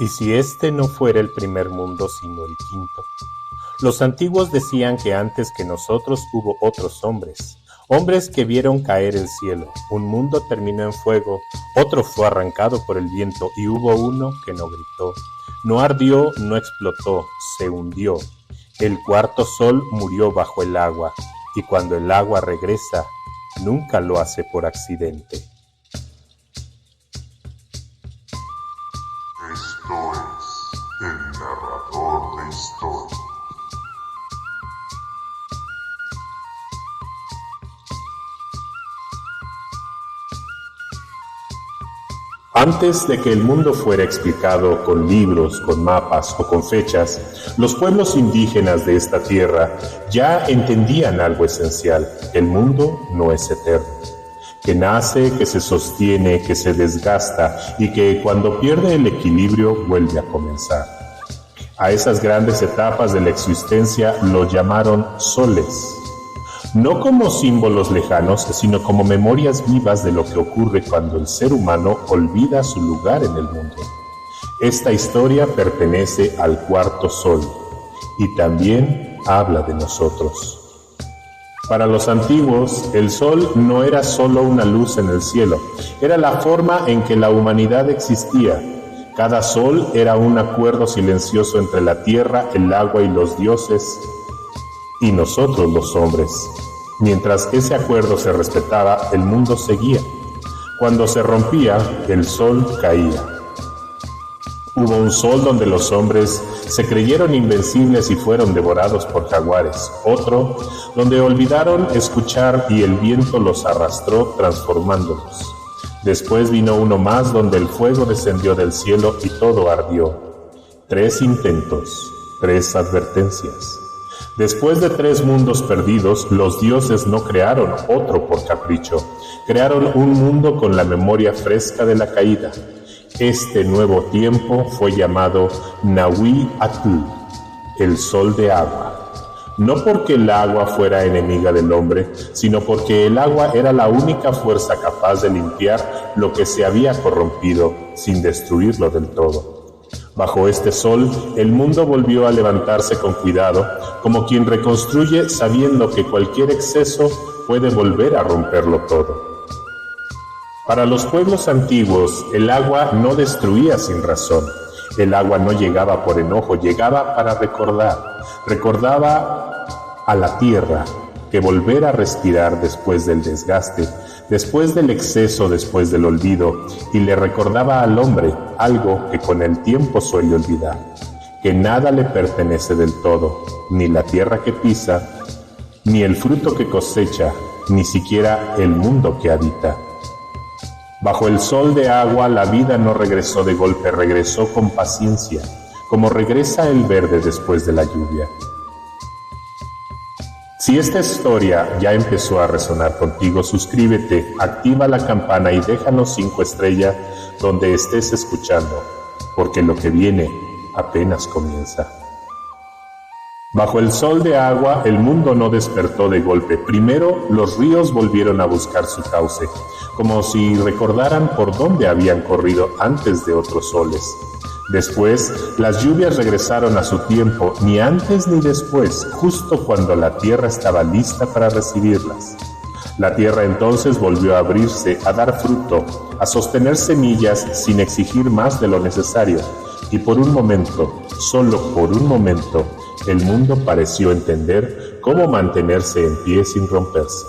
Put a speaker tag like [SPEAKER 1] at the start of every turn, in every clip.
[SPEAKER 1] Y si este no fuera el primer mundo, sino el quinto. Los antiguos decían que antes que nosotros hubo otros hombres, hombres que vieron caer el cielo. Un mundo terminó en fuego, otro fue arrancado por el viento, y hubo uno que no gritó, no ardió, no explotó, se hundió. El cuarto sol murió bajo el agua, y cuando el agua regresa, nunca lo hace por accidente.
[SPEAKER 2] Esto es el narrador de historia.
[SPEAKER 1] Antes de que el mundo fuera explicado con libros, con mapas o con fechas, los pueblos indígenas de esta tierra ya entendían algo esencial: el mundo no es eterno, que nace, que se sostiene, que se desgasta y que cuando pierde el equilibrio vuelve a comenzar. A esas grandes etapas de la existencia lo llamaron soles, no como símbolos lejanos, sino como memorias vivas de lo que ocurre cuando el ser humano olvida su lugar en el mundo. Esta historia pertenece al cuarto sol y también habla de nosotros. Para los antiguos, el sol no era solo una luz en el cielo, era la forma en que la humanidad existía. Cada sol era un acuerdo silencioso entre la tierra, el agua y los dioses, y nosotros los hombres. Mientras ese acuerdo se respetaba, el mundo seguía. Cuando se rompía, el sol caía. Hubo un sol donde los hombres se creyeron invencibles y fueron devorados por jaguares. Otro donde olvidaron escuchar y el viento los arrastró transformándolos. Después vino uno más donde el fuego descendió del cielo y todo ardió. 3 intentos, 3 advertencias. Después de 3 mundos perdidos, los dioses no crearon otro por capricho. Crearon un mundo con la memoria fresca de la caída. Este nuevo tiempo fue llamado Nahui-Atl, el sol de agua. No porque el agua fuera enemiga del hombre, sino porque el agua era la única fuerza capaz de limpiar lo que se había corrompido sin destruirlo del todo. Bajo este sol, el mundo volvió a levantarse con cuidado, como quien reconstruye sabiendo que cualquier exceso puede volver a romperlo todo. Para los pueblos antiguos, el agua no destruía sin razón. El agua no llegaba por enojo, llegaba para recordar. Recordaba a la tierra que volver a respirar después del desgaste, después del exceso, después del olvido, y le recordaba al hombre algo que con el tiempo suele olvidar, que nada le pertenece del todo, ni la tierra que pisa, ni el fruto que cosecha, ni siquiera el mundo que habita. Bajo el sol de agua la vida no regresó de golpe, regresó con paciencia, como regresa el verde después de la lluvia. Si esta historia ya empezó a resonar contigo, suscríbete, activa la campana y déjanos 5 estrellas donde estés escuchando, porque lo que viene apenas comienza. Bajo el sol de agua, el mundo no despertó de golpe. Primero, los ríos volvieron a buscar su cauce, como si recordaran por dónde habían corrido antes de otros soles. Después, las lluvias regresaron a su tiempo, ni antes ni después, justo cuando la tierra estaba lista para recibirlas. La tierra entonces volvió a abrirse, a dar fruto, a sostener semillas sin exigir más de lo necesario, y por un momento, solo por un momento, el mundo pareció entender cómo mantenerse en pie sin romperse.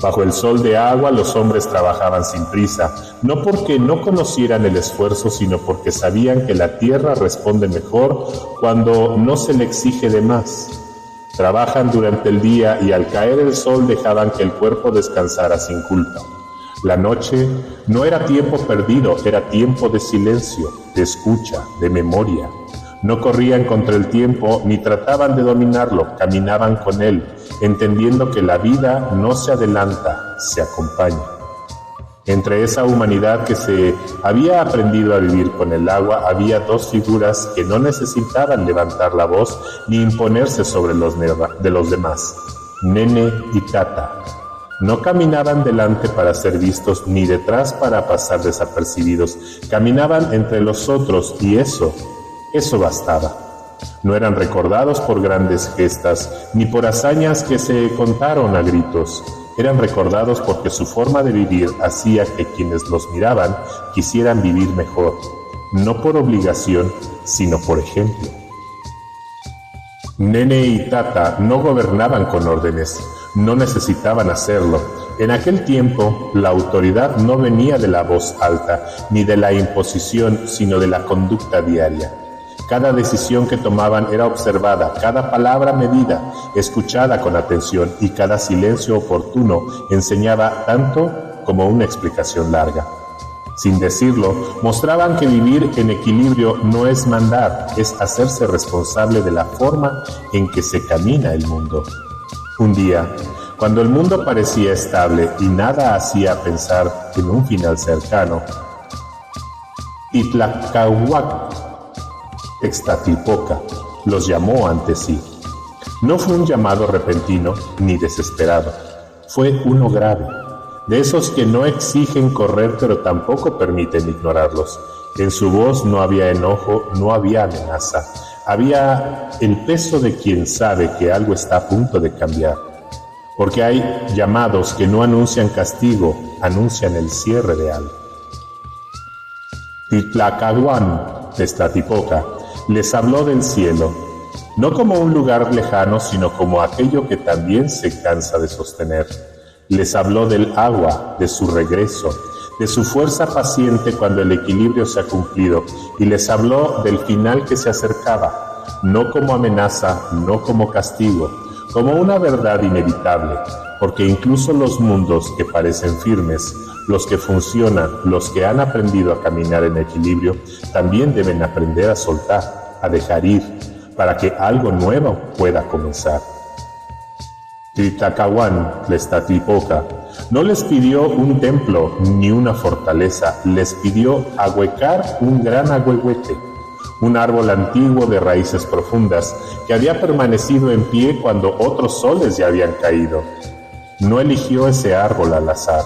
[SPEAKER 1] Bajo el sol de agua los hombres trabajaban sin prisa, no porque no conocieran el esfuerzo, sino porque sabían que la tierra responde mejor cuando no se le exige de más. Trabajan durante el día y al caer el sol dejaban que el cuerpo descansara sin culpa. La noche no era tiempo perdido, era tiempo de silencio, de escucha, de memoria. No corrían contra el tiempo ni trataban de dominarlo, caminaban con él, entendiendo que la vida no se adelanta, se acompaña. Entre esa humanidad que se había aprendido a vivir con el agua, había 2 figuras que no necesitaban levantar la voz ni imponerse sobre los de los demás, Nene y Tata. No caminaban delante para ser vistos ni detrás para pasar desapercibidos. Caminaban entre los otros y eso bastaba. No eran recordados por grandes gestas ni por hazañas que se contaron a gritos. Eran recordados porque su forma de vivir hacía que quienes los miraban quisieran vivir mejor, no por obligación, sino por ejemplo. Nene y Tata no gobernaban con órdenes, no necesitaban hacerlo. En aquel tiempo, la autoridad no venía de la voz alta, ni de la imposición, sino de la conducta diaria. Cada decisión que tomaban era observada, cada palabra medida, escuchada con atención, y cada silencio oportuno enseñaba tanto como una explicación larga. Sin decirlo, mostraban que vivir en equilibrio no es mandar, es hacerse responsable de la forma en que se camina el mundo. Un día, cuando el mundo parecía estable y nada hacía pensar en un final cercano, Tlacahuac-Textatlipoca los llamó ante sí. No fue un llamado repentino ni desesperado, fue uno grave, de esos que no exigen correr pero tampoco permiten ignorarlos. En su voz no había enojo, no había amenaza, había el peso de quien sabe que algo está a punto de cambiar. Porque hay llamados que no anuncian castigo, anuncian el cierre de algo. Tlacahuac-Textatlipoca les habló del cielo, no como un lugar lejano, sino como aquello que también se cansa de sostener. Les habló del agua, de su regreso, de su fuerza paciente cuando el equilibrio se ha cumplido, y les habló del final que se acercaba, no como amenaza, no como castigo, como una verdad inevitable, porque incluso los mundos que parecen firmes, los que funcionan, los que han aprendido a caminar en equilibrio, también deben aprender a soltar, a dejar ir, para que algo nuevo pueda comenzar. Tlacahuac-Textatlipoca no les pidió un templo ni una fortaleza, les pidió ahuecar un gran ahuehuete, un árbol antiguo de raíces profundas que había permanecido en pie cuando otros soles ya habían caído. No eligió ese árbol al azar.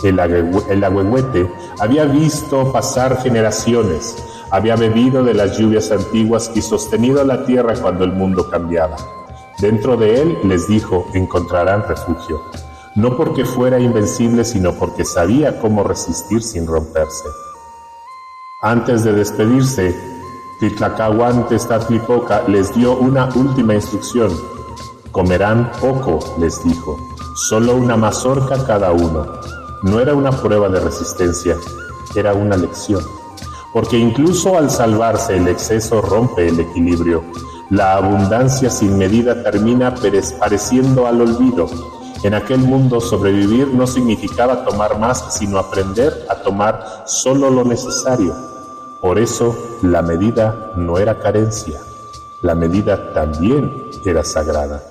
[SPEAKER 1] El ahuehuete había visto pasar generaciones, había bebido de las lluvias antiguas y sostenido la tierra cuando el mundo cambiaba. Dentro de él, les dijo, encontrarán refugio, no porque fuera invencible, sino porque sabía cómo resistir sin romperse. Antes de despedirse, Tlacahuac-Textatlipoca les dio una última instrucción. Comerán poco, les dijo, solo una mazorca cada uno. No era una prueba de resistencia, era una lección. Porque incluso al salvarse el exceso rompe el equilibrio. La abundancia sin medida termina pareciendo al olvido. En aquel mundo sobrevivir no significaba tomar más, sino aprender a tomar solo lo necesario. Por eso la medida no era carencia, la medida también era sagrada.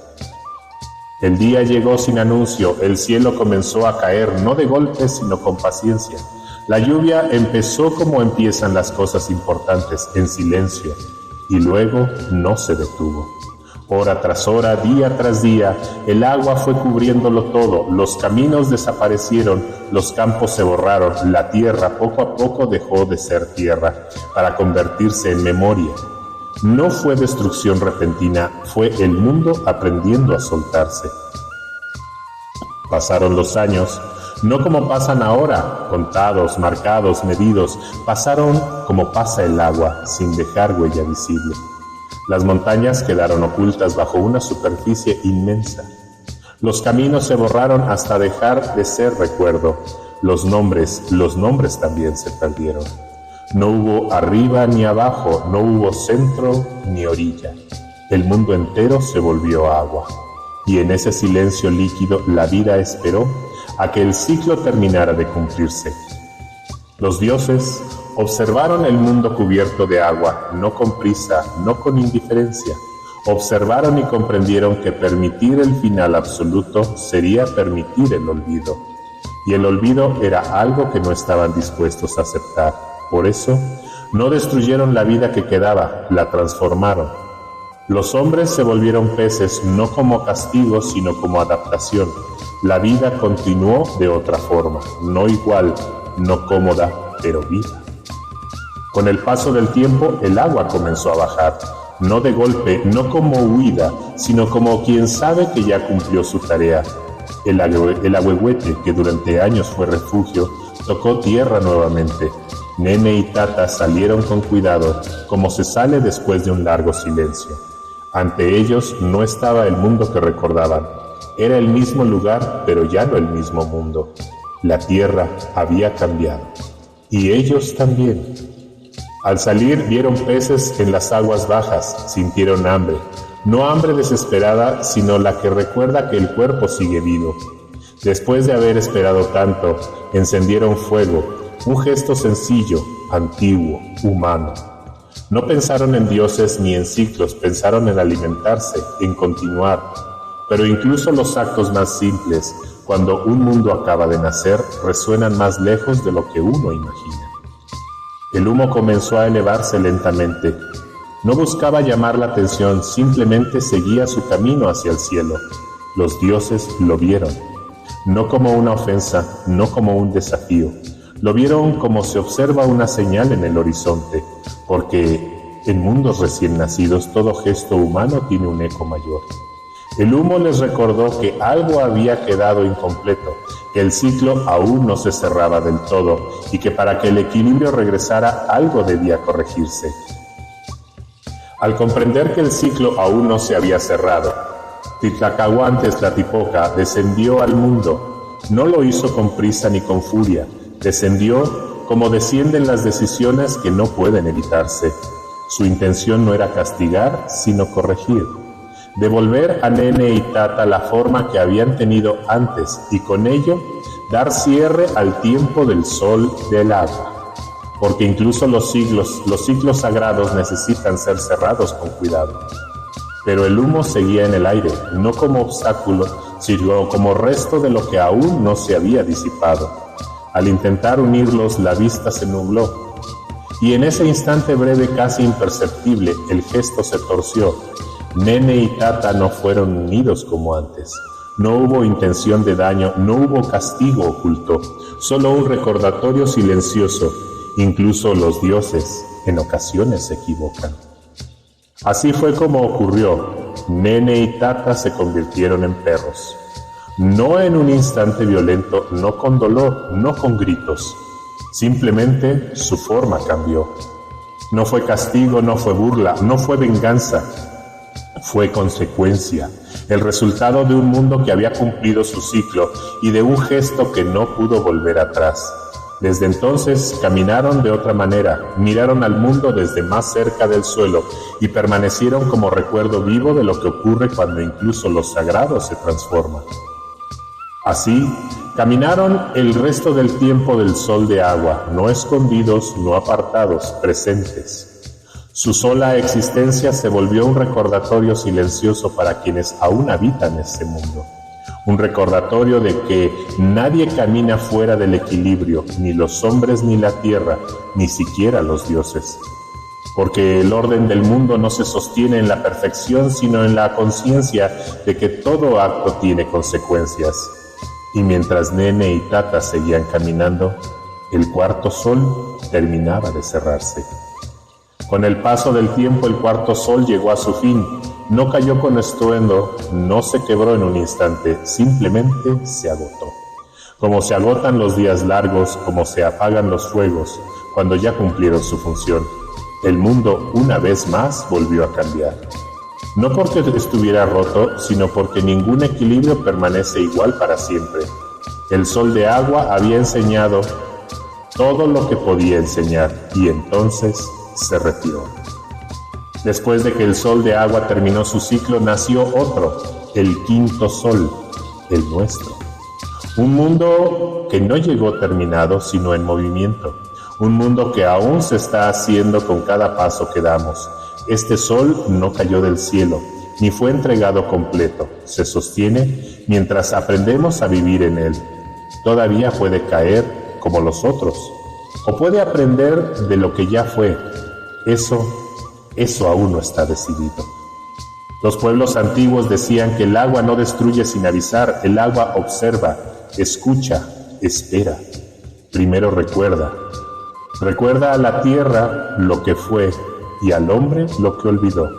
[SPEAKER 1] El día llegó sin anuncio, el cielo comenzó a caer, no de golpe, sino con paciencia. La lluvia empezó como empiezan las cosas importantes, en silencio, y luego no se detuvo. Hora tras hora, día tras día, el agua fue cubriéndolo todo, los caminos desaparecieron, los campos se borraron, la tierra poco a poco dejó de ser tierra, para convertirse en memoria. No fue destrucción repentina, fue el mundo aprendiendo a soltarse. Pasaron los años, no como pasan ahora, contados, marcados, medidos, pasaron como pasa el agua, sin dejar huella visible. Las montañas quedaron ocultas bajo una superficie inmensa. Los caminos se borraron hasta dejar de ser recuerdo. Los nombres también se perdieron. No hubo arriba ni abajo, no hubo centro ni orilla. El mundo entero se volvió agua. Y en ese silencio líquido la vida esperó a que el ciclo terminara de cumplirse. Los dioses observaron el mundo cubierto de agua, no con prisa, no con indiferencia. Observaron y comprendieron que permitir el final absoluto sería permitir el olvido. Y el olvido era algo que no estaban dispuestos a aceptar. Por eso, no destruyeron la vida que quedaba, la transformaron. Los hombres se volvieron peces no como castigo, sino como adaptación. La vida continuó de otra forma, no igual, no cómoda, pero viva. Con el paso del tiempo, el agua comenzó a bajar, no de golpe, no como huida, sino como quien sabe que ya cumplió su tarea. El ahuehuete, que durante años fue refugio, tocó tierra nuevamente. Nene y Tata salieron con cuidado, como se sale después de un largo silencio. Ante ellos no estaba el mundo que recordaban. Era el mismo lugar, pero ya no el mismo mundo. La tierra había cambiado. Y ellos también. Al salir vieron peces en las aguas bajas, sintieron hambre. No hambre desesperada, sino la que recuerda que el cuerpo sigue vivo. Después de haber esperado tanto, encendieron fuego, un gesto sencillo, antiguo, humano. No pensaron en dioses ni en ciclos, pensaron en alimentarse, en continuar. Pero incluso los actos más simples, cuando un mundo acaba de nacer, resuenan más lejos de lo que uno imagina. El humo comenzó a elevarse lentamente. No buscaba llamar la atención, simplemente seguía su camino hacia el cielo. Los dioses lo vieron, no como una ofensa, no como un desafío. Lo vieron como se observa una señal en el horizonte, porque en mundos recién nacidos todo gesto humano tiene un eco mayor. El humo les recordó que algo había quedado incompleto, que el ciclo aún no se cerraba del todo y que para que el equilibrio regresara algo debía corregirse. Al comprender que el ciclo aún no se había cerrado, Tlacahuantes-Tlatipoca descendió al mundo. No lo hizo con prisa ni con furia, descendió como descienden las decisiones que no pueden evitarse. Su intención no era castigar, sino corregir. Devolver a Nene y Tata la forma que habían tenido antes y con ello dar cierre al tiempo del sol del agua. Porque incluso los ciclos sagrados necesitan ser cerrados con cuidado. Pero el humo seguía en el aire, no como obstáculo, sino como resto de lo que aún no se había disipado. Al intentar unirlos, la vista se nubló. Y en ese instante breve, casi imperceptible, el gesto se torció. Nene y Tata no fueron unidos como antes. No hubo intención de daño, no hubo castigo oculto, solo un recordatorio silencioso. Incluso los dioses en ocasiones se equivocan. Así fue como ocurrió. Nene y Tata se convirtieron en perros. No en un instante violento, no con dolor, no con gritos. Simplemente su forma cambió. No fue castigo, no fue burla, no fue venganza. Fue consecuencia, el resultado de un mundo que había cumplido su ciclo y de un gesto que no pudo volver atrás. Desde entonces caminaron de otra manera, miraron al mundo desde más cerca del suelo y permanecieron como recuerdo vivo de lo que ocurre cuando incluso lo sagrado se transforma. Así, caminaron el resto del tiempo del sol de agua, no escondidos, no apartados, presentes. Su sola existencia se volvió un recordatorio silencioso para quienes aún habitan ese mundo. Un recordatorio de que nadie camina fuera del equilibrio, ni los hombres ni la tierra, ni siquiera los dioses. Porque el orden del mundo no se sostiene en la perfección, sino en la conciencia de que todo acto tiene consecuencias. Y mientras Nene y Tata seguían caminando, el cuarto sol terminaba de cerrarse. Con el paso del tiempo el cuarto sol llegó a su fin, no cayó con estruendo, no se quebró en un instante, simplemente se agotó. Como se agotan los días largos, como se apagan los fuegos, cuando ya cumplieron su función. El mundo una vez más volvió a cambiar. No porque estuviera roto, sino porque ningún equilibrio permanece igual para siempre. El sol de agua había enseñado todo lo que podía enseñar y entonces se retiró. Después de que el sol de agua terminó su ciclo, nació otro, el quinto sol, el nuestro. Un mundo que no llegó terminado, sino en movimiento. Un mundo que aún se está haciendo con cada paso que damos. Este sol no cayó del cielo, ni fue entregado completo. Se sostiene mientras aprendemos a vivir en él. Todavía puede caer como los otros, o puede aprender de lo que ya fue. Eso aún no está decidido. Los pueblos antiguos decían que el agua no destruye sin avisar, el agua observa, escucha, espera. Primero recuerda. Recuerda a la tierra lo que fue y al hombre lo que olvidó.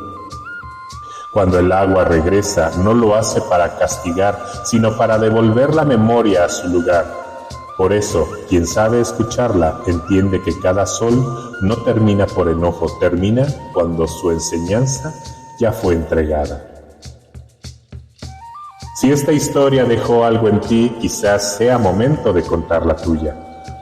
[SPEAKER 1] Cuando el agua regresa, no lo hace para castigar, sino para devolver la memoria a su lugar. Por eso, quien sabe escucharla entiende que cada sol no termina por enojo, termina cuando su enseñanza ya fue entregada. Si esta historia dejó algo en ti, quizás sea momento de contar la tuya.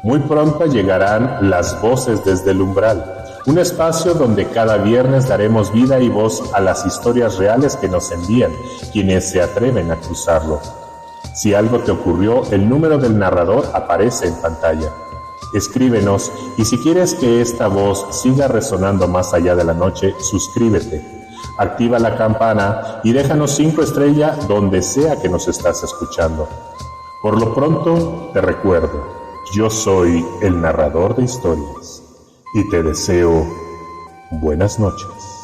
[SPEAKER 1] Muy pronto llegarán las voces desde el umbral, un espacio donde cada viernes daremos vida y voz a las historias reales que nos envían quienes se atreven a cruzarlo. Si algo te ocurrió, el número del narrador aparece en pantalla. Escríbenos y si quieres que esta voz siga resonando más allá de la noche, suscríbete, activa la campana y déjanos 5 estrellas donde sea que nos estás escuchando. Por lo pronto, te recuerdo, yo soy el narrador de historias y te deseo buenas noches.